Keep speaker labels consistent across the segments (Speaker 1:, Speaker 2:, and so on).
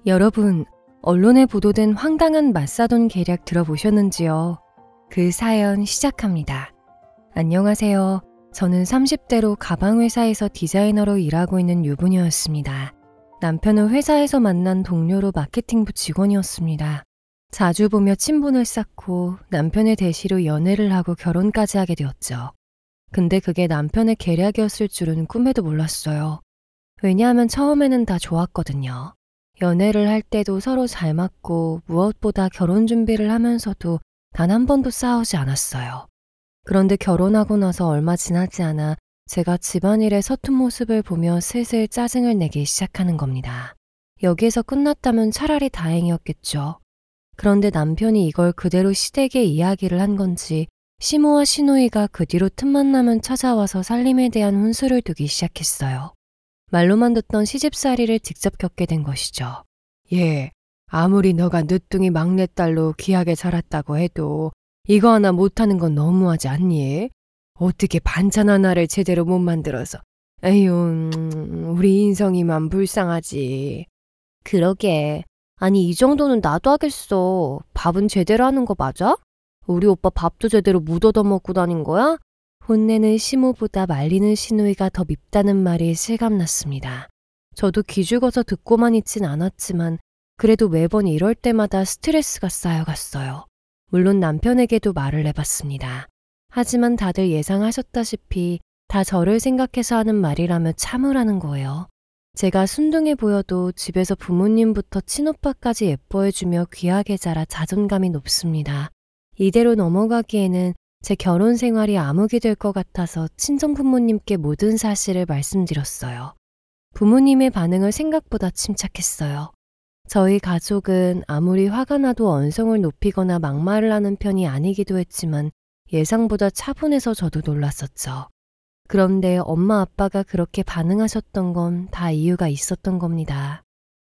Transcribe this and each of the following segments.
Speaker 1: 여러분, 언론에 보도된 황당한 맞사돈 계략 들어보셨는지요? 그 사연 시작합니다. 안녕하세요. 저는 30대로 가방회사에서 디자이너로 일하고 있는 유부녀였습니다. 남편은 회사에서 만난 동료로 마케팅부 직원이었습니다. 자주 보며 친분을 쌓고 남편의 대시로 연애를 하고 결혼까지 하게 되었죠. 근데 그게 남편의 계략이었을 줄은 꿈에도 몰랐어요. 왜냐하면 처음에는 다 좋았거든요. 연애를 할 때도 서로 잘 맞고 무엇보다 결혼 준비를 하면서도 단 한 번도 싸우지 않았어요. 그런데 결혼하고 나서 얼마 지나지 않아 제가 집안일에 서툰 모습을 보며 슬슬 짜증을 내기 시작하는 겁니다. 여기에서 끝났다면 차라리 다행이었겠죠. 그런데 남편이 이걸 그대로 시댁에 이야기를 한 건지 시모와 시누이가 그 뒤로 틈만 나면 찾아와서 살림에 대한 훈수를 두기 시작했어요. 말로만 듣던 시집살이를 직접 겪게 된 것이죠. 예, 아무리 너가 늦둥이 막내딸로 귀하게 자랐다고 해도 이거 하나 못하는 건 너무하지 않니? 어떻게 반찬 하나를 제대로 못 만들어서. 에휴, 우리 인성이만 불쌍하지. 그러게. 아니 이 정도는 나도 하겠어. 밥은 제대로 하는 거 맞아? 우리 오빠 밥도 제대로 못 얻어먹고 다닌 거야? 혼내는 시모보다 말리는 시누이가 더 밉다는 말이 실감났습니다. 저도 기죽어서 듣고만 있진 않았지만 그래도 매번 이럴 때마다 스트레스가 쌓여갔어요. 물론 남편에게도 말을 해봤습니다. 하지만 다들 예상하셨다시피 다 저를 생각해서 하는 말이라며 참으라는 거예요. 제가 순둥해 보여도 집에서 부모님부터 친오빠까지 예뻐해주며 귀하게 자라 자존감이 높습니다. 이대로 넘어가기에는 제 결혼 생활이 암흑이 될 것 같아서 친정 부모님께 모든 사실을 말씀드렸어요. 부모님의 반응은 생각보다 침착했어요. 저희 가족은 아무리 화가 나도 언성을 높이거나 막말을 하는 편이 아니기도 했지만 예상보다 차분해서 저도 놀랐었죠. 그런데 엄마 아빠가 그렇게 반응하셨던 건 다 이유가 있었던 겁니다.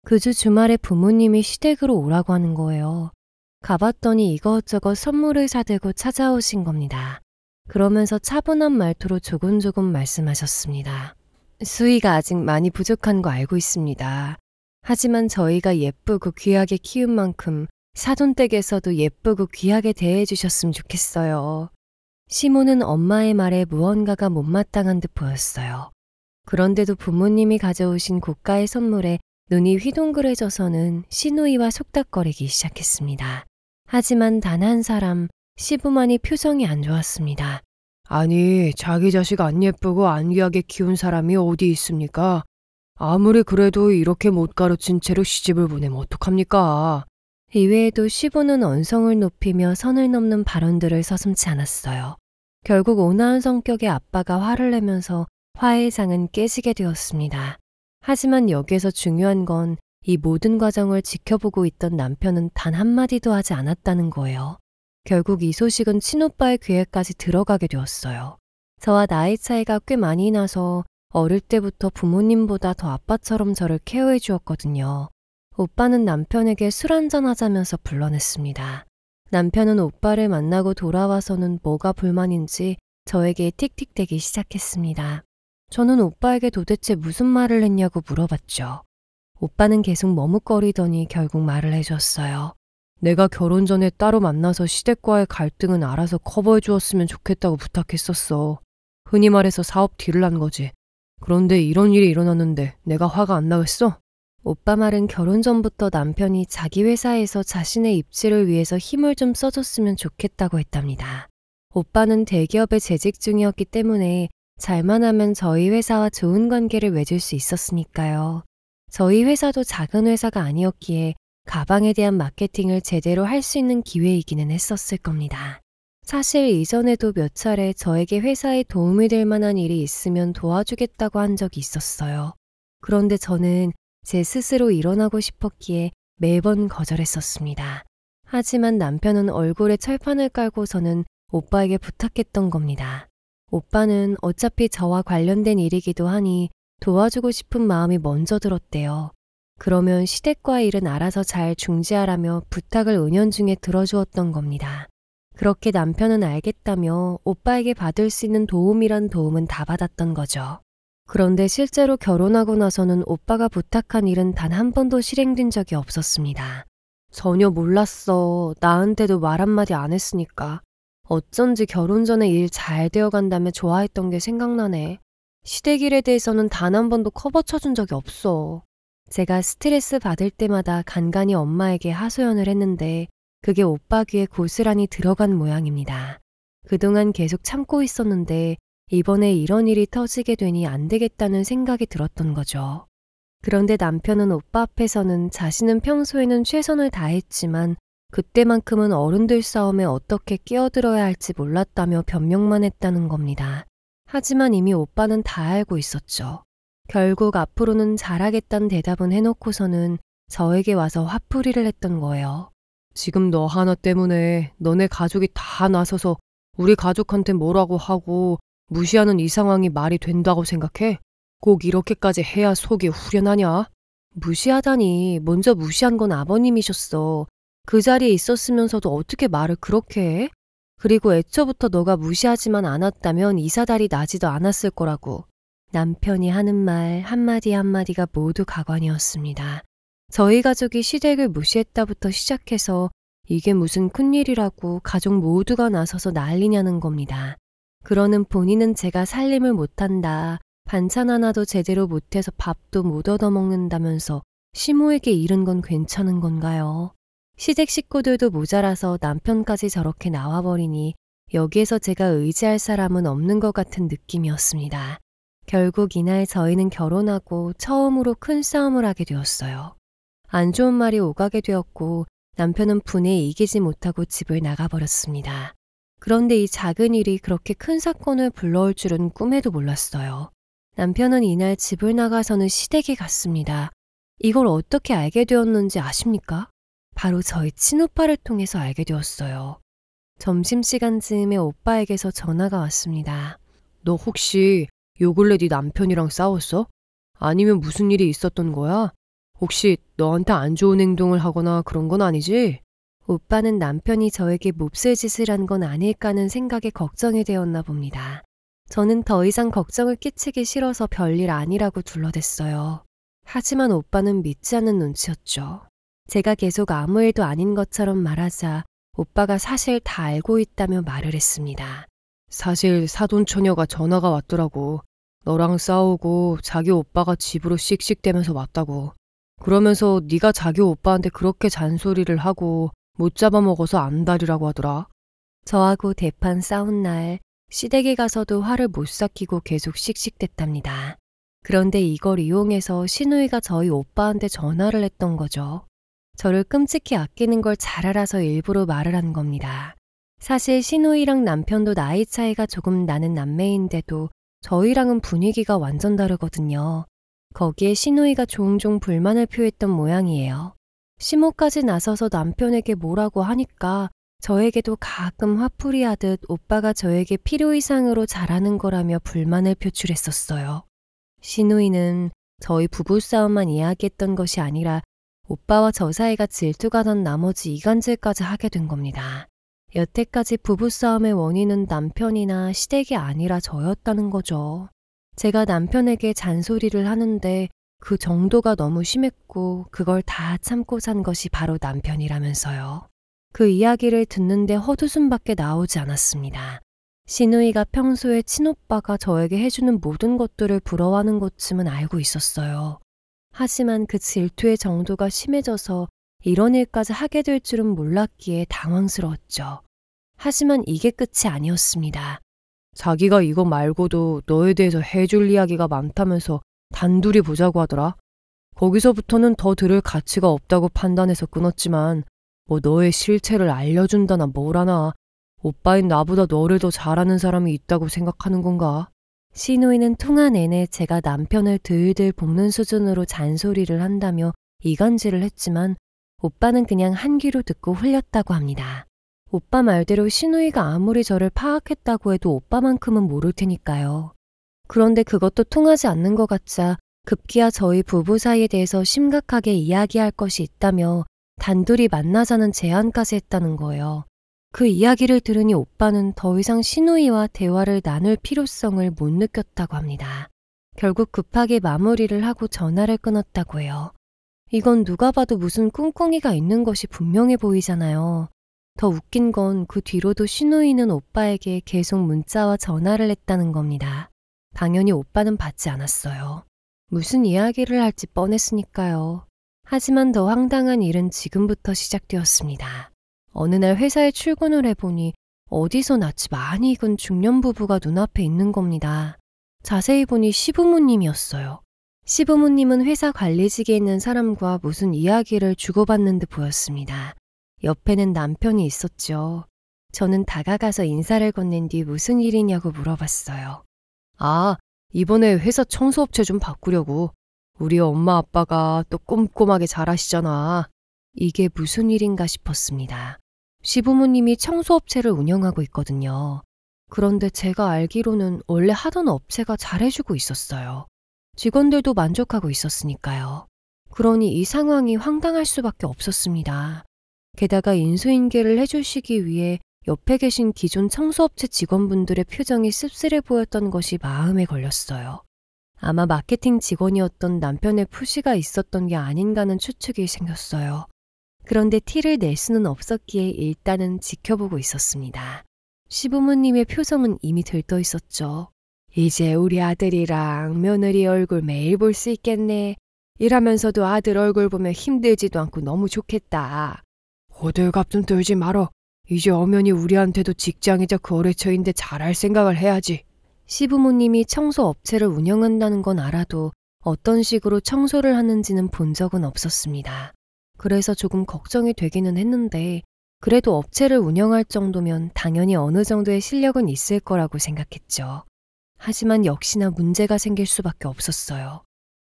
Speaker 1: 그 주 주말에 부모님이 시댁으로 오라고 하는 거예요. 가봤더니 이것저것 선물을 사들고 찾아오신 겁니다. 그러면서 차분한 말투로 조곤조곤 말씀하셨습니다. 수위가 아직 많이 부족한 거 알고 있습니다. 하지만 저희가 예쁘고 귀하게 키운 만큼 사돈댁에서도 예쁘고 귀하게 대해주셨으면 좋겠어요. 시모는 엄마의 말에 무언가가 못마땅한 듯 보였어요. 그런데도 부모님이 가져오신 고가의 선물에 눈이 휘둥그레져서는 시누이와 속닥거리기 시작했습니다. 하지만 단 한 사람, 시부만이 표정이 안 좋았습니다. 아니, 자기 자식 안 예쁘고 안 귀하게 키운 사람이 어디 있습니까? 아무리 그래도 이렇게 못 가르친 채로 시집을 보내면 어떡합니까? 이외에도 시부는 언성을 높이며 선을 넘는 발언들을 서슴지 않았어요. 결국 온화한 성격의 아빠가 화를 내면서 화해의 장은 깨지게 되었습니다. 하지만 여기에서 중요한 건 이 모든 과정을 지켜보고 있던 남편은 단 한마디도 하지 않았다는 거예요. 결국 이 소식은 친오빠의 귀에까지 들어가게 되었어요. 저와 나이 차이가 꽤 많이 나서 어릴 때부터 부모님보다 더 아빠처럼 저를 케어해 주었거든요. 오빠는 남편에게 술 한잔 하자면서 불러냈습니다. 남편은 오빠를 만나고 돌아와서는 뭐가 불만인지 저에게 틱틱대기 시작했습니다. 저는 오빠에게 도대체 무슨 말을 했냐고 물어봤죠. 오빠는 계속 머뭇거리더니 결국 말을 해줬어요. 내가 결혼 전에 따로 만나서 시댁과의 갈등은 알아서 커버해 주었으면 좋겠다고 부탁했었어. 흔히 말해서 사업 딜을 한 거지. 그런데 이런 일이 일어났는데 내가 화가 안 나겠어? 오빠 말은 결혼 전부터 남편이 자기 회사에서 자신의 입지를 위해서 힘을 좀 써줬으면 좋겠다고 했답니다. 오빠는 대기업에 재직 중이었기 때문에 잘만 하면 저희 회사와 좋은 관계를 맺을 수 있었으니까요. 저희 회사도 작은 회사가 아니었기에 가방에 대한 마케팅을 제대로 할 수 있는 기회이기는 했었을 겁니다. 사실 이전에도 몇 차례 저에게 회사에 도움이 될 만한 일이 있으면 도와주겠다고 한 적이 있었어요. 그런데 저는 제 스스로 일어나고 싶었기에 매번 거절했었습니다. 하지만 남편은 얼굴에 철판을 깔고서는 오빠에게 부탁했던 겁니다. 오빠는 어차피 저와 관련된 일이기도 하니 도와주고 싶은 마음이 먼저 들었대요. 그러면 시댁과의 일은 알아서 잘 중지하라며 부탁을 은연중에 들어주었던 겁니다. 그렇게 남편은 알겠다며 오빠에게 받을 수 있는 도움이란 도움은 다 받았던 거죠. 그런데 실제로 결혼하고 나서는 오빠가 부탁한 일은 단 한 번도 실행된 적이 없었습니다. 전혀 몰랐어. 나한테도 말 한마디 안 했으니까. 어쩐지 결혼 전에 일 잘 되어간다며 좋아했던 게 생각나네. 시댁일에 대해서는 단 한 번도 커버 쳐준 적이 없어. 제가 스트레스 받을 때마다 간간히 엄마에게 하소연을 했는데 그게 오빠 귀에 고스란히 들어간 모양입니다. 그동안 계속 참고 있었는데 이번에 이런 일이 터지게 되니 안 되겠다는 생각이 들었던 거죠. 그런데 남편은 오빠 앞에서는 자신은 평소에는 최선을 다했지만 그때만큼은 어른들 싸움에 어떻게 끼어들어야 할지 몰랐다며 변명만 했다는 겁니다. 하지만 이미 오빠는 다 알고 있었죠. 결국 앞으로는 잘하겠다는 대답은 해놓고서는 저에게 와서 화풀이를 했던 거예요. 지금 너 하나 때문에 너네 가족이 다 나서서 우리 가족한테 뭐라고 하고 무시하는 이 상황이 말이 된다고 생각해? 꼭 이렇게까지 해야 속이 후련하냐? 무시하다니. 먼저 무시한 건 아버님이셨어. 그 자리에 있었으면서도 어떻게 말을 그렇게 해? 그리고 애초부터 너가 무시하지만 않았다면 이 사달이 나지도 않았을 거라고. 남편이 하는 말 한마디 한마디가 모두 가관이었습니다. 저희 가족이 시댁을 무시했다부터 시작해서 이게 무슨 큰일이라고 가족 모두가 나서서 난리냐는 겁니다. 그러는 본인은 제가 살림을 못한다, 반찬 하나도 제대로 못해서 밥도 못 얻어먹는다면서 시모에게 이른 건 괜찮은 건가요? 시댁 식구들도 모자라서 남편까지 저렇게 나와버리니 여기에서 제가 의지할 사람은 없는 것 같은 느낌이었습니다. 결국 이날 저희는 결혼하고 처음으로 큰 싸움을 하게 되었어요. 안 좋은 말이 오가게 되었고 남편은 분에 이기지 못하고 집을 나가버렸습니다. 그런데 이 작은 일이 그렇게 큰 사건을 불러올 줄은 꿈에도 몰랐어요. 남편은 이날 집을 나가서는 시댁에 갔습니다. 이걸 어떻게 알게 되었는지 아십니까? 바로 저희 친오빠를 통해서 알게 되었어요. 점심시간 즈음에 오빠에게서 전화가 왔습니다. 너 혹시 요 근래 네 남편이랑 싸웠어? 아니면 무슨 일이 있었던 거야? 혹시 너한테 안 좋은 행동을 하거나 그런 건 아니지? 오빠는 남편이 저에게 몹쓸 짓을 한 건 아닐까는 생각에 걱정이 되었나 봅니다. 저는 더 이상 걱정을 끼치기 싫어서 별일 아니라고 둘러댔어요. 하지만 오빠는 믿지 않는 눈치였죠. 제가 계속 아무 일도 아닌 것처럼 말하자 오빠가 사실 다 알고 있다며 말을 했습니다. 사실 사돈처녀가 전화가 왔더라고. 너랑 싸우고 자기 오빠가 집으로 씩씩대면서 왔다고. 그러면서 네가 자기 오빠한테 그렇게 잔소리를 하고 못 잡아먹어서 안달이라고 하더라. 저하고 대판 싸운 날 시댁에 가서도 화를 못 삭히고 계속 씩씩댔답니다. 그런데 이걸 이용해서 시누이가 저희 오빠한테 전화를 했던 거죠. 저를 끔찍히 아끼는 걸 잘 알아서 일부러 말을 한 겁니다. 사실 시누이랑 남편도 나이 차이가 조금 나는 남매인데도 저희랑은 분위기가 완전 다르거든요. 거기에 시누이가 종종 불만을 표했던 모양이에요. 시모까지 나서서 남편에게 뭐라고 하니까 저에게도 가끔 화풀이하듯 오빠가 저에게 필요 이상으로 잘하는 거라며 불만을 표출했었어요. 시누이는 저희 부부싸움만 이야기했던 것이 아니라 오빠와 저 사이가 질투가 난 나머지 이간질까지 하게 된 겁니다. 여태까지 부부싸움의 원인은 남편이나 시댁이 아니라 저였다는 거죠. 제가 남편에게 잔소리를 하는데 그 정도가 너무 심했고 그걸 다 참고 산 것이 바로 남편이라면서요. 그 이야기를 듣는데 헛웃음밖에 나오지 않았습니다. 시누이가 평소에 친오빠가 저에게 해주는 모든 것들을 부러워하는 것쯤은 알고 있었어요. 하지만 그 질투의 정도가 심해져서 이런 일까지 하게 될 줄은 몰랐기에 당황스러웠죠. 하지만 이게 끝이 아니었습니다. 자기가 이거 말고도 너에 대해서 해줄 이야기가 많다면서 단둘이 보자고 하더라. 거기서부터는 더 들을 가치가 없다고 판단해서 끊었지만 뭐 너의 실체를 알려준다나 뭐라나 오빠인 나보다 너를 더 잘하는 사람이 있다고 생각하는 건가? 시누이는 통화 내내 제가 남편을 들들 볶는 수준으로 잔소리를 한다며 이간질을 했지만 오빠는 그냥 한 귀로 듣고 흘렸다고 합니다. 오빠 말대로 시누이가 아무리 저를 파악했다고 해도 오빠만큼은 모를 테니까요. 그런데 그것도 통하지 않는 것 같자 급기야 저희 부부 사이에 대해서 심각하게 이야기할 것이 있다며 단둘이 만나자는 제안까지 했다는 거예요. 그 이야기를 들으니 오빠는 더 이상 시누이와 대화를 나눌 필요성을 못 느꼈다고 합니다. 결국 급하게 마무리를 하고 전화를 끊었다고 해요. 이건 누가 봐도 무슨 꿍꿍이가 있는 것이 분명해 보이잖아요. 더 웃긴 건 그 뒤로도 시누이는 오빠에게 계속 문자와 전화를 했다는 겁니다. 당연히 오빠는 받지 않았어요. 무슨 이야기를 할지 뻔했으니까요. 하지만 더 황당한 일은 지금부터 시작되었습니다. 어느 날 회사에 출근을 해보니 어디서 낯이 많이 익은 중년 부부가 눈앞에 있는 겁니다. 자세히 보니 시부모님이었어요. 시부모님은 회사 관리직에 있는 사람과 무슨 이야기를 주고받는 듯 보였습니다. 옆에는 남편이 있었죠. 저는 다가가서 인사를 건넨 뒤 무슨 일이냐고 물어봤어요. 아, 이번에 회사 청소업체 좀 바꾸려고. 우리 엄마 아빠가 또 꼼꼼하게 잘하시잖아. 이게 무슨 일인가 싶었습니다. 시부모님이 청소업체를 운영하고 있거든요. 그런데 제가 알기로는 원래 하던 업체가 잘해주고 있었어요. 직원들도 만족하고 있었으니까요. 그러니 이 상황이 황당할 수밖에 없었습니다. 게다가 인수인계를 해주시기 위해 옆에 계신 기존 청소업체 직원분들의 표정이 씁쓸해 보였던 것이 마음에 걸렸어요. 아마 마케팅 직원이었던 남편의 푸시가 있었던 게 아닌가는 추측이 생겼어요. 그런데 티를 낼 수는 없었기에 일단은 지켜보고 있었습니다. 시부모님의 표정은 이미 들떠 있었죠. 이제 우리 아들이랑 며느리 얼굴 매일 볼 수 있겠네. 일하면서도 아들 얼굴 보면 힘들지도 않고 너무 좋겠다. 호들갑 좀 떨지 말어. 이제 엄연히 우리한테도 직장이자 거래처인데 잘할 생각을 해야지. 시부모님이 청소업체를 운영한다는 건 알아도 어떤 식으로 청소를 하는지는 본 적은 없었습니다. 그래서 조금 걱정이 되기는 했는데 그래도 업체를 운영할 정도면 당연히 어느 정도의 실력은 있을 거라고 생각했죠. 하지만 역시나 문제가 생길 수밖에 없었어요.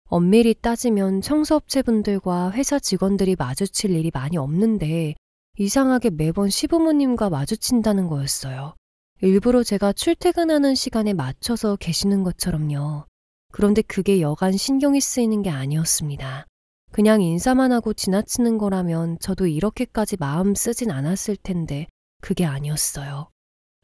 Speaker 1: 엄밀히 따지면 청소업체분들과 회사 직원들이 마주칠 일이 많이 없는데 이상하게 매번 시부모님과 마주친다는 거였어요. 일부러 제가 출퇴근하는 시간에 맞춰서 계시는 것처럼요. 그런데 그게 여간 신경이 쓰이는 게 아니었습니다. 그냥 인사만 하고 지나치는 거라면 저도 이렇게까지 마음 쓰진 않았을 텐데 그게 아니었어요.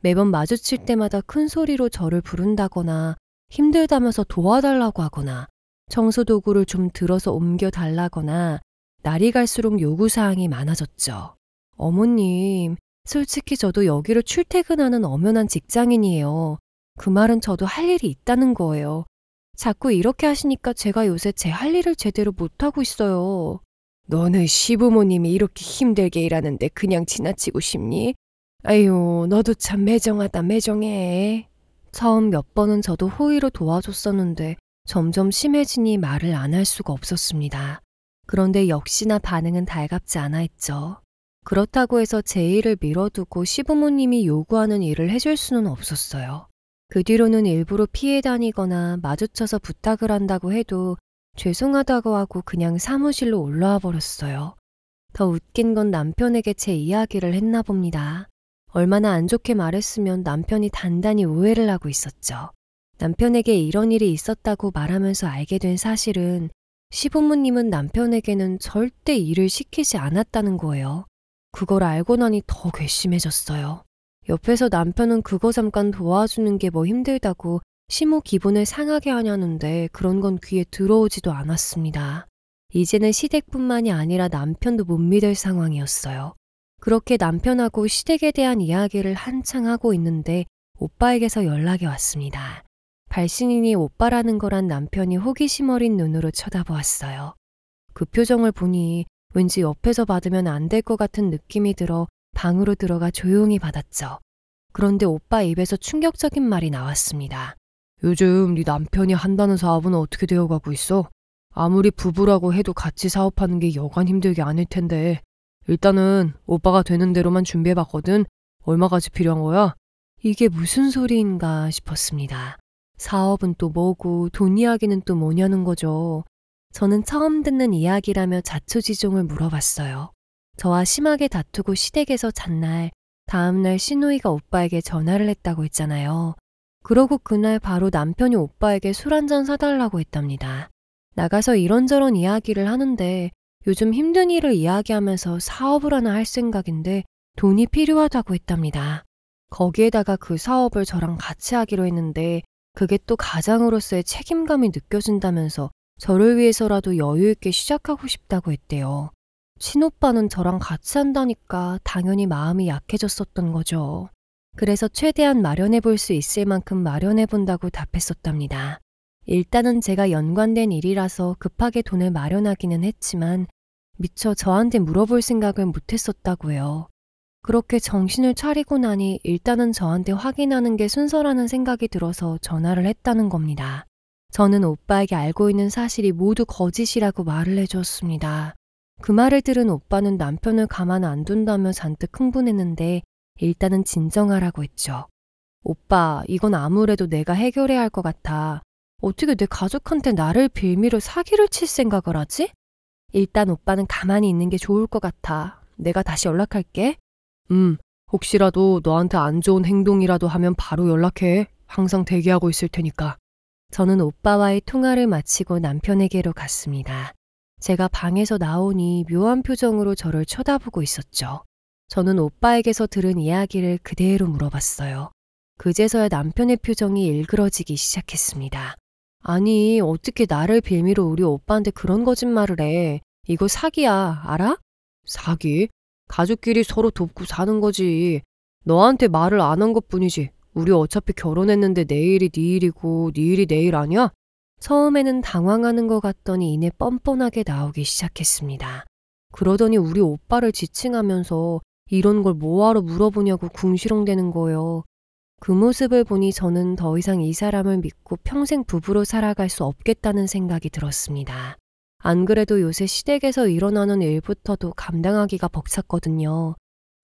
Speaker 1: 매번 마주칠 때마다 큰 소리로 저를 부른다거나 힘들다면서 도와달라고 하거나 청소도구를 좀 들어서 옮겨달라거나 날이 갈수록 요구사항이 많아졌죠. 어머님, 솔직히 저도 여기로 출퇴근하는 엄연한 직장인이에요. 그 말은 저도 할 일이 있다는 거예요. 자꾸 이렇게 하시니까 제가 요새 제 할 일을 제대로 못하고 있어요. 너는 시부모님이 이렇게 힘들게 일하는데 그냥 지나치고 싶니? 아유, 너도 참 매정하다 매정해. 처음 몇 번은 저도 호의로 도와줬었는데 점점 심해지니 말을 안 할 수가 없었습니다. 그런데 역시나 반응은 달갑지 않아 했죠. 그렇다고 해서 제 일을 미뤄두고 시부모님이 요구하는 일을 해줄 수는 없었어요. 그 뒤로는 일부러 피해 다니거나 마주쳐서 부탁을 한다고 해도 죄송하다고 하고 그냥 사무실로 올라와 버렸어요. 더 웃긴 건 남편에게 제 이야기를 했나 봅니다. 얼마나 안 좋게 말했으면 남편이 단단히 오해를 하고 있었죠. 남편에게 이런 일이 있었다고 말하면서 알게 된 사실은 시부모님은 남편에게는 절대 일을 시키지 않았다는 거예요. 그걸 알고 나니 더 괘씸해졌어요. 옆에서 남편은 그거 잠깐 도와주는 게 뭐 힘들다고 시모 기분을 상하게 하냐는데 그런 건 귀에 들어오지도 않았습니다. 이제는 시댁뿐만이 아니라 남편도 못 믿을 상황이었어요. 그렇게 남편하고 시댁에 대한 이야기를 한창 하고 있는데 오빠에게서 연락이 왔습니다. 발신인이 오빠라는 거란 남편이 호기심 어린 눈으로 쳐다보았어요. 그 표정을 보니 왠지 옆에서 받으면 안 될 것 같은 느낌이 들어 방으로 들어가 조용히 받았죠. 그런데 오빠 입에서 충격적인 말이 나왔습니다. 요즘 네 남편이 한다는 사업은 어떻게 되어가고 있어? 아무리 부부라고 해도 같이 사업하는 게 여간 힘들게 아닐 텐데 일단은 오빠가 되는 대로만 준비해봤거든. 얼마까지 필요한 거야? 이게 무슨 소리인가 싶었습니다. 사업은 또 뭐고 돈 이야기는 또 뭐냐는 거죠. 저는 처음 듣는 이야기라며 자초지종을 물어봤어요. 저와 심하게 다투고 시댁에서 잔날 다음날 시누이가 오빠에게 전화를 했다고 했잖아요. 그러고 그날 바로 남편이 오빠에게 술 한잔 사달라고 했답니다. 나가서 이런저런 이야기를 하는데 요즘 힘든 일을 이야기하면서 사업을 하나 할 생각인데 돈이 필요하다고 했답니다. 거기에다가 그 사업을 저랑 같이 하기로 했는데 그게 또 가장으로서의 책임감이 느껴진다면서 저를 위해서라도 여유 있게 시작하고 싶다고 했대요. 친오빠는 저랑 같이 한다니까 당연히 마음이 약해졌었던 거죠. 그래서 최대한 마련해 볼 수 있을 만큼 마련해 본다고 답했었답니다. 일단은 제가 연관된 일이라서 급하게 돈을 마련하기는 했지만 미처 저한테 물어볼 생각을 못 했었다고요. 그렇게 정신을 차리고 나니 일단은 저한테 확인하는 게 순서라는 생각이 들어서 전화를 했다는 겁니다. 저는 오빠에게 알고 있는 사실이 모두 거짓이라고 말을 해주었습니다. 그 말을 들은 오빠는 남편을 가만 안 둔다며 잔뜩 흥분했는데 일단은 진정하라고 했죠. 오빠, 이건 아무래도 내가 해결해야 할 것 같아. 어떻게 내 가족한테 나를 빌미로 사기를 칠 생각을 하지? 일단 오빠는 가만히 있는 게 좋을 것 같아. 내가 다시 연락할게. 혹시라도 너한테 안 좋은 행동이라도 하면 바로 연락해. 항상 대기하고 있을 테니까. 저는 오빠와의 통화를 마치고 남편에게로 갔습니다. 제가 방에서 나오니 묘한 표정으로 저를 쳐다보고 있었죠. 저는 오빠에게서 들은 이야기를 그대로 물어봤어요. 그제서야 남편의 표정이 일그러지기 시작했습니다. 아니, 어떻게 나를 빌미로 우리 오빠한테 그런 거짓말을 해. 이거 사기야, 알아? 사기? 가족끼리 서로 돕고 사는 거지. 너한테 말을 안 한 것뿐이지. 우리 어차피 결혼했는데 내일이 네 일이고 네 일이 내일 아니야? 처음에는 당황하는 것 같더니 이내 뻔뻔하게 나오기 시작했습니다. 그러더니 우리 오빠를 지칭하면서 이런 걸 뭐하러 물어보냐고 궁시렁대는 거예요. 그 모습을 보니 저는 더 이상 이 사람을 믿고 평생 부부로 살아갈 수 없겠다는 생각이 들었습니다. 안 그래도 요새 시댁에서 일어나는 일부터도 감당하기가 벅찼거든요.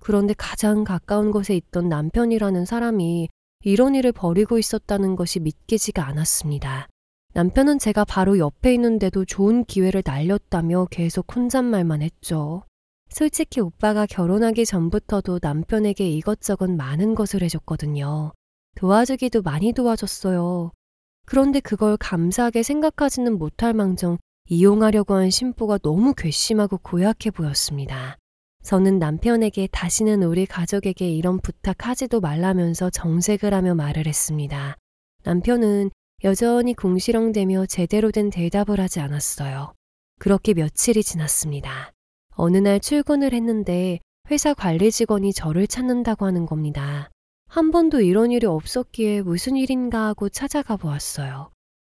Speaker 1: 그런데 가장 가까운 곳에 있던 남편이라는 사람이 이런 일을 벌이고 있었다는 것이 믿기지가 않았습니다. 남편은 제가 바로 옆에 있는데도 좋은 기회를 날렸다며 계속 혼잣말만 했죠. 솔직히 오빠가 결혼하기 전부터도 남편에게 이것저것 많은 것을 해줬거든요. 도와주기도 많이 도와줬어요. 그런데 그걸 감사하게 생각하지는 못할 망정 이용하려고 한 심보가 너무 괘씸하고 고약해 보였습니다. 저는 남편에게 다시는 우리 가족에게 이런 부탁하지도 말라면서 정색을 하며 말을 했습니다. 남편은 여전히 궁시렁대며 제대로 된 대답을 하지 않았어요. 그렇게 며칠이 지났습니다. 어느 날 출근을 했는데 회사 관리 직원이 저를 찾는다고 하는 겁니다. 한 번도 이런 일이 없었기에 무슨 일인가 하고 찾아가 보았어요.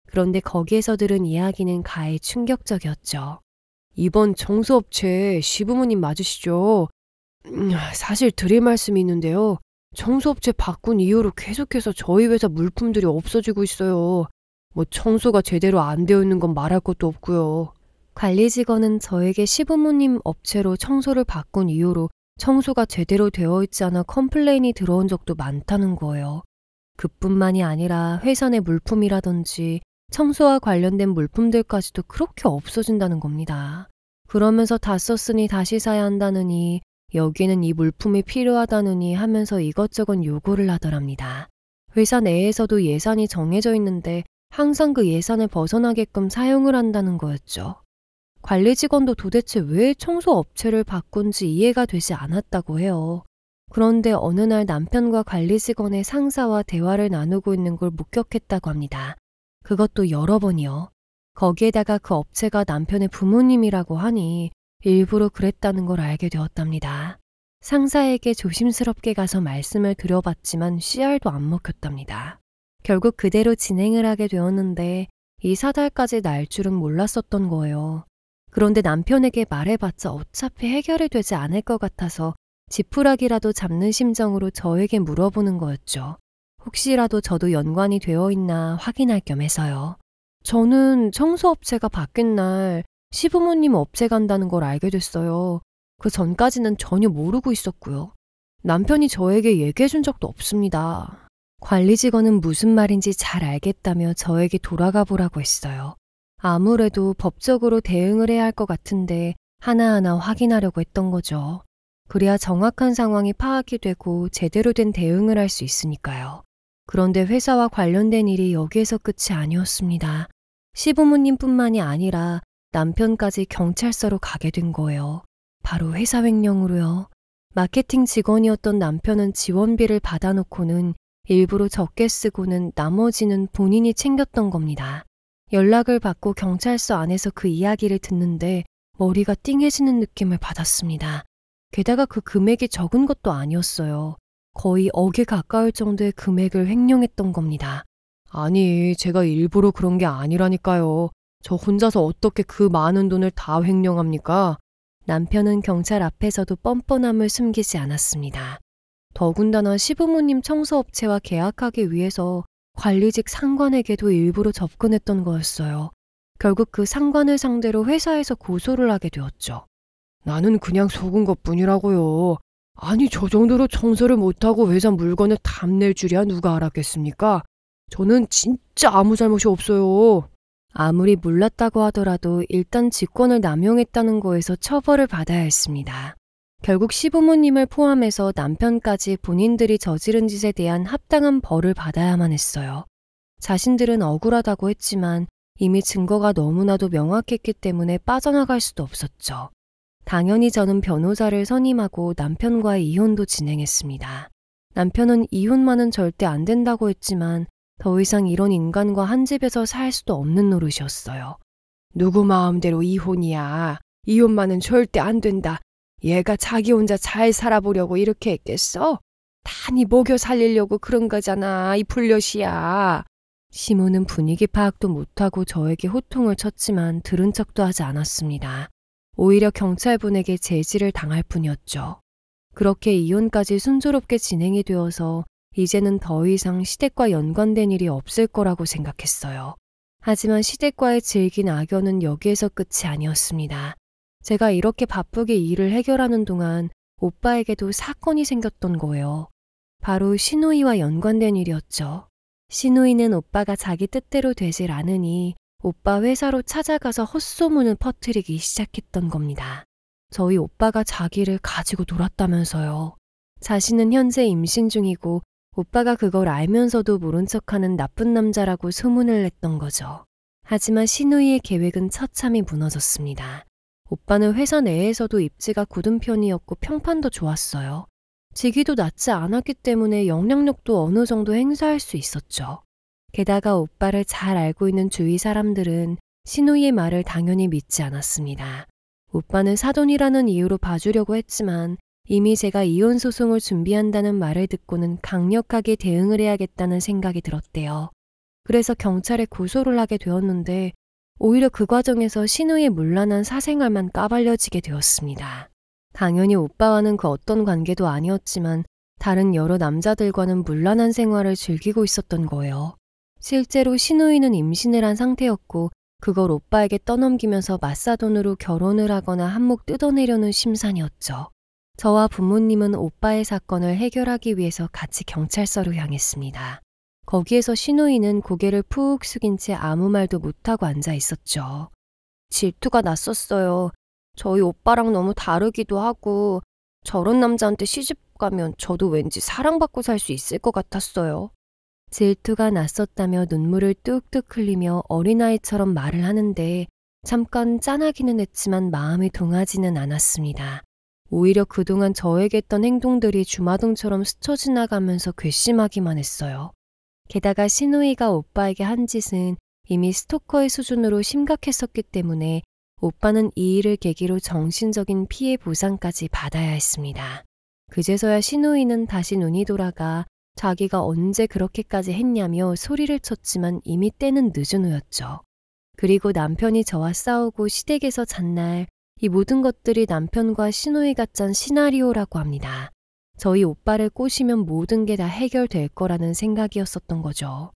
Speaker 1: 그런데 거기에서 들은 이야기는 가히 충격적이었죠. 이번 청소업체 시부모님 맞으시죠? 사실 드릴 말씀이 있는데요. 청소업체 바꾼 이후로 계속해서 저희 회사 물품들이 없어지고 있어요. 뭐 청소가 제대로 안 되어 있는 건 말할 것도 없고요. 관리 직원은 저에게 시부모님 업체로 청소를 바꾼 이후로 청소가 제대로 되어 있지 않아 컴플레인이 들어온 적도 많다는 거예요. 그뿐만이 아니라 회사 내 물품이라든지 청소와 관련된 물품들까지도 그렇게 없어진다는 겁니다. 그러면서 다 썼으니 다시 사야 한다느니 여기에는 이 물품이 필요하다느니 하면서 이것저것 요구를 하더랍니다. 회사 내에서도 예산이 정해져 있는데 항상 그 예산을 벗어나게끔 사용을 한다는 거였죠. 관리 직원도 도대체 왜 청소 업체를 바꾼지 이해가 되지 않았다고 해요. 그런데 어느 날 남편과 관리 직원의 상사와 대화를 나누고 있는 걸 목격했다고 합니다. 그것도 여러 번이요. 거기에다가 그 업체가 남편의 부모님이라고 하니 일부러 그랬다는 걸 알게 되었답니다. 상사에게 조심스럽게 가서 말씀을 드려봤지만 씨알도 안 먹혔답니다. 결국 그대로 진행을 하게 되었는데 이 사달까지 날 줄은 몰랐었던 거예요. 그런데 남편에게 말해봤자 어차피 해결이 되지 않을 것 같아서 지푸라기라도 잡는 심정으로 저에게 물어보는 거였죠. 혹시라도 저도 연관이 되어 있나 확인할 겸 해서요. 저는 청소업체가 바뀐 날 시부모님 업체 간다는 걸 알게 됐어요. 그 전까지는 전혀 모르고 있었고요. 남편이 저에게 얘기해 준 적도 없습니다. 관리 직원은 무슨 말인지 잘 알겠다며 저에게 돌아가 보라고 했어요. 아무래도 법적으로 대응을 해야 할 것 같은데 하나하나 확인하려고 했던 거죠. 그래야 정확한 상황이 파악이 되고 제대로 된 대응을 할 수 있으니까요. 그런데 회사와 관련된 일이 여기에서 끝이 아니었습니다. 시부모님뿐만이 아니라 남편까지 경찰서로 가게 된 거예요. 바로 회사 횡령으로요. 마케팅 직원이었던 남편은 지원비를 받아놓고는 일부러 적게 쓰고는 나머지는 본인이 챙겼던 겁니다. 연락을 받고 경찰서 안에서 그 이야기를 듣는데 머리가 띵해지는 느낌을 받았습니다. 게다가 그 금액이 적은 것도 아니었어요. 거의 억에 가까울 정도의 금액을 횡령했던 겁니다. 아니, 제가 일부러 그런 게 아니라니까요. 저 혼자서 어떻게 그 많은 돈을 다 횡령합니까? 남편은 경찰 앞에서도 뻔뻔함을 숨기지 않았습니다. 더군다나 시부모님 청소업체와 계약하기 위해서 관리직 상관에게도 일부러 접근했던 거였어요. 결국 그 상관을 상대로 회사에서 고소를 하게 되었죠. 나는 그냥 속은 것뿐이라고요. 아니, 저 정도로 청소를 못하고 회사 물건을 탐낼 줄이야 누가 알았겠습니까? 저는 진짜 아무 잘못이 없어요. 아무리 몰랐다고 하더라도 일단 직권을 남용했다는 거에서 처벌을 받아야 했습니다. 결국 시부모님을 포함해서 남편까지 본인들이 저지른 짓에 대한 합당한 벌을 받아야만 했어요. 자신들은 억울하다고 했지만 이미 증거가 너무나도 명확했기 때문에 빠져나갈 수도 없었죠. 당연히 저는 변호사를 선임하고 남편과의 이혼도 진행했습니다. 남편은 이혼만은 절대 안 된다고 했지만 더 이상 이런 인간과 한 집에서 살 수도 없는 노릇이었어요. 누구 마음대로 이혼이야. 이혼만은 절대 안 된다. 얘가 자기 혼자 잘 살아보려고 이렇게 했겠어? 단히 먹여 살리려고 그런 거잖아. 이 불려시야. 시모는 분위기 파악도 못하고 저에게 호통을 쳤지만 들은 척도 하지 않았습니다. 오히려 경찰분에게 제지를 당할 뿐이었죠. 그렇게 이혼까지 순조롭게 진행이 되어서 이제는 더 이상 시댁과 연관된 일이 없을 거라고 생각했어요. 하지만 시댁과의 질긴 악연은 여기에서 끝이 아니었습니다. 제가 이렇게 바쁘게 일을 해결하는 동안 오빠에게도 사건이 생겼던 거예요. 바로 시누이와 연관된 일이었죠. 시누이는 오빠가 자기 뜻대로 되질 않으니 오빠 회사로 찾아가서 헛소문을 퍼뜨리기 시작했던 겁니다. 저희 오빠가 자기를 가지고 놀았다면서요. 자신은 현재 임신 중이고 오빠가 그걸 알면서도 모른 척하는 나쁜 남자라고 소문을 냈던 거죠. 하지만 시누이의 계획은 처참히 무너졌습니다. 오빠는 회사 내에서도 입지가 굳은 편이었고 평판도 좋았어요. 직위도 낮지 않았기 때문에 영향력도 어느 정도 행사할 수 있었죠. 게다가 오빠를 잘 알고 있는 주위 사람들은 시누이의 말을 당연히 믿지 않았습니다. 오빠는 사돈이라는 이유로 봐주려고 했지만 이미 제가 이혼 소송을 준비한다는 말을 듣고는 강력하게 대응을 해야겠다는 생각이 들었대요. 그래서 경찰에 고소를 하게 되었는데 오히려 그 과정에서 시누이의 문란한 사생활만 까발려지게 되었습니다. 당연히 오빠와는 그 어떤 관계도 아니었지만 다른 여러 남자들과는 문란한 생활을 즐기고 있었던 거예요. 실제로 시누이는 임신을 한 상태였고 그걸 오빠에게 떠넘기면서 맞사돈으로 결혼을 하거나 한몫 뜯어내려는 심산이었죠. 저와 부모님은 오빠의 사건을 해결하기 위해서 같이 경찰서로 향했습니다. 거기에서 시누이는 고개를 푹 숙인 채 아무 말도 못하고 앉아 있었죠. 질투가 났었어요. 저희 오빠랑 너무 다르기도 하고 저런 남자한테 시집 가면 저도 왠지 사랑받고 살 수 있을 것 같았어요. 질투가 났었다며 눈물을 뚝뚝 흘리며 어린아이처럼 말을 하는데 잠깐 짠하기는 했지만 마음이 동하지는 않았습니다. 오히려 그동안 저에게 했던 행동들이 주마등처럼 스쳐 지나가면서 괘씸하기만 했어요. 게다가 시누이가 오빠에게 한 짓은 이미 스토커의 수준으로 심각했었기 때문에 오빠는 이 일을 계기로 정신적인 피해 보상까지 받아야 했습니다. 그제서야 시누이는 다시 눈이 돌아가 자기가 언제 그렇게까지 했냐며 소리를 쳤지만 이미 때는 늦은 후였죠. 그리고 남편이 저와 싸우고 시댁에서 잔 날 이 모든 것들이 남편과 시누이가 짠 시나리오라고 합니다. 저희 오빠를 꼬시면 모든 게 다 해결될 거라는 생각이었었던 거죠.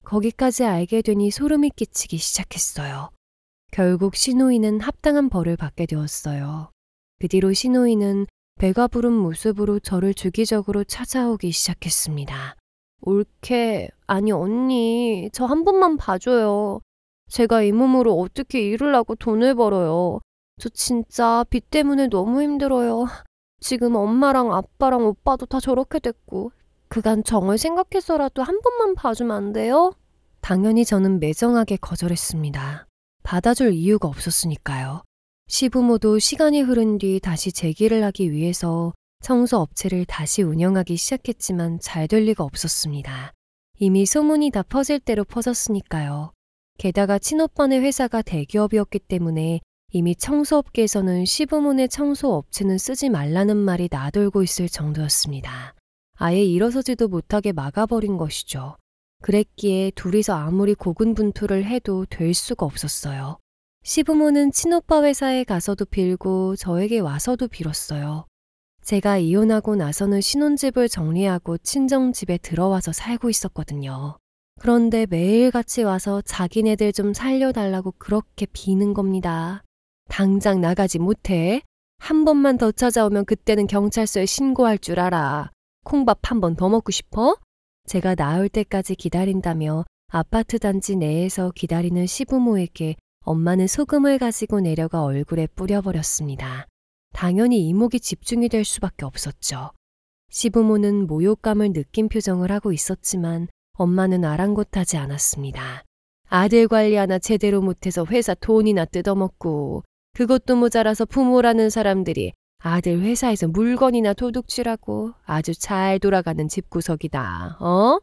Speaker 1: 거기까지 알게 되니 소름이 끼치기 시작했어요. 결국 시누이는 합당한 벌을 받게 되었어요. 그 뒤로 시누이는 배가 부른 모습으로 저를 주기적으로 찾아오기 시작했습니다. 올케, 아니 언니, 저 한 번만 봐줘요. 제가 이 몸으로 어떻게 일을 하고 돈을 벌어요. 저 진짜 빚 때문에 너무 힘들어요. 지금 엄마랑 아빠랑 오빠도 다 저렇게 됐고 그간 정을 생각해서라도 한 번만 봐주면 안 돼요? 당연히 저는 매정하게 거절했습니다. 받아줄 이유가 없었으니까요. 시부모도 시간이 흐른 뒤 다시 재기를 하기 위해서 청소 업체를 다시 운영하기 시작했지만 잘 될 리가 없었습니다. 이미 소문이 다 퍼질 대로 퍼졌으니까요. 게다가 친오빠네 회사가 대기업이었기 때문에 이미 청소업계에서는 시부모네 청소업체는 쓰지 말라는 말이 나돌고 있을 정도였습니다. 아예 일어서지도 못하게 막아버린 것이죠. 그랬기에 둘이서 아무리 고군분투를 해도 될 수가 없었어요. 시부모는 친오빠 회사에 가서도 빌고 저에게 와서도 빌었어요. 제가 이혼하고 나서는 신혼집을 정리하고 친정집에 들어와서 살고 있었거든요. 그런데 매일같이 와서 자기네들 좀 살려달라고 그렇게 비는 겁니다. 당장 나가지 못해? 한 번만 더 찾아오면 그때는 경찰서에 신고할 줄 알아. 콩밥 한 번 더 먹고 싶어? 제가 나올 때까지 기다린다며 아파트 단지 내에서 기다리는 시부모에게 엄마는 소금을 가지고 내려가 얼굴에 뿌려버렸습니다. 당연히 이목이 집중이 될 수밖에 없었죠. 시부모는 모욕감을 느낀 표정을 하고 있었지만 엄마는 아랑곳하지 않았습니다. 아들 관리 하나 제대로 못해서 회사 돈이나 뜯어먹고 그것도 모자라서 부모라는 사람들이 아들 회사에서 물건이나 도둑질하고 아주 잘 돌아가는 집구석이다. 어?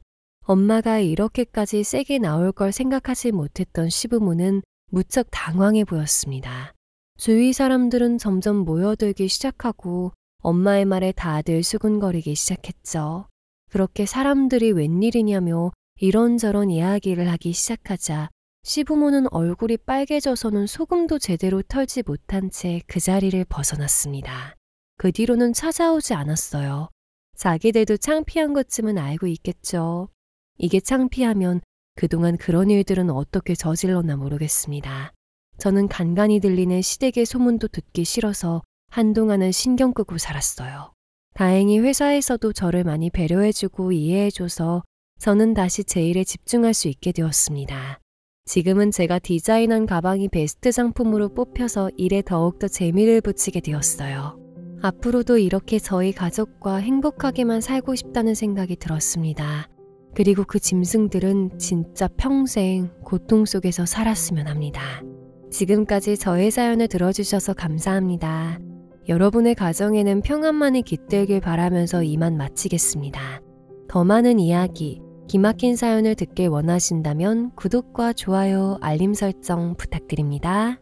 Speaker 1: 엄마가 이렇게까지 세게 나올 걸 생각하지 못했던 시부모는 무척 당황해 보였습니다. 주위 사람들은 점점 모여들기 시작하고 엄마의 말에 다들 수군거리기 시작했죠. 그렇게 사람들이 웬일이냐며 이런저런 이야기를 하기 시작하자 시부모는 얼굴이 빨개져서는 소금도 제대로 털지 못한 채 그 자리를 벗어났습니다. 그 뒤로는 찾아오지 않았어요. 자기들도 창피한 것쯤은 알고 있겠죠. 이게 창피하면 그동안 그런 일들은 어떻게 저질렀나 모르겠습니다. 저는 간간히 들리는 시댁의 소문도 듣기 싫어서 한동안은 신경 끄고 살았어요. 다행히 회사에서도 저를 많이 배려해주고 이해해줘서 저는 다시 제 일에 집중할 수 있게 되었습니다. 지금은 제가 디자인한 가방이 베스트 상품으로 뽑혀서 일에 더욱더 재미를 붙이게 되었어요. 앞으로도 이렇게 저희 가족과 행복하게만 살고 싶다는 생각이 들었습니다. 그리고 그 짐승들은 진짜 평생 고통 속에서 살았으면 합니다. 지금까지 저의 사연을 들어주셔서 감사합니다. 여러분의 가정에는 평안만이 깃들길 바라면서 이만 마치겠습니다. 더 많은 이야기, 기막힌 사연을 듣길 원하신다면 구독과 좋아요, 알림 설정 부탁드립니다.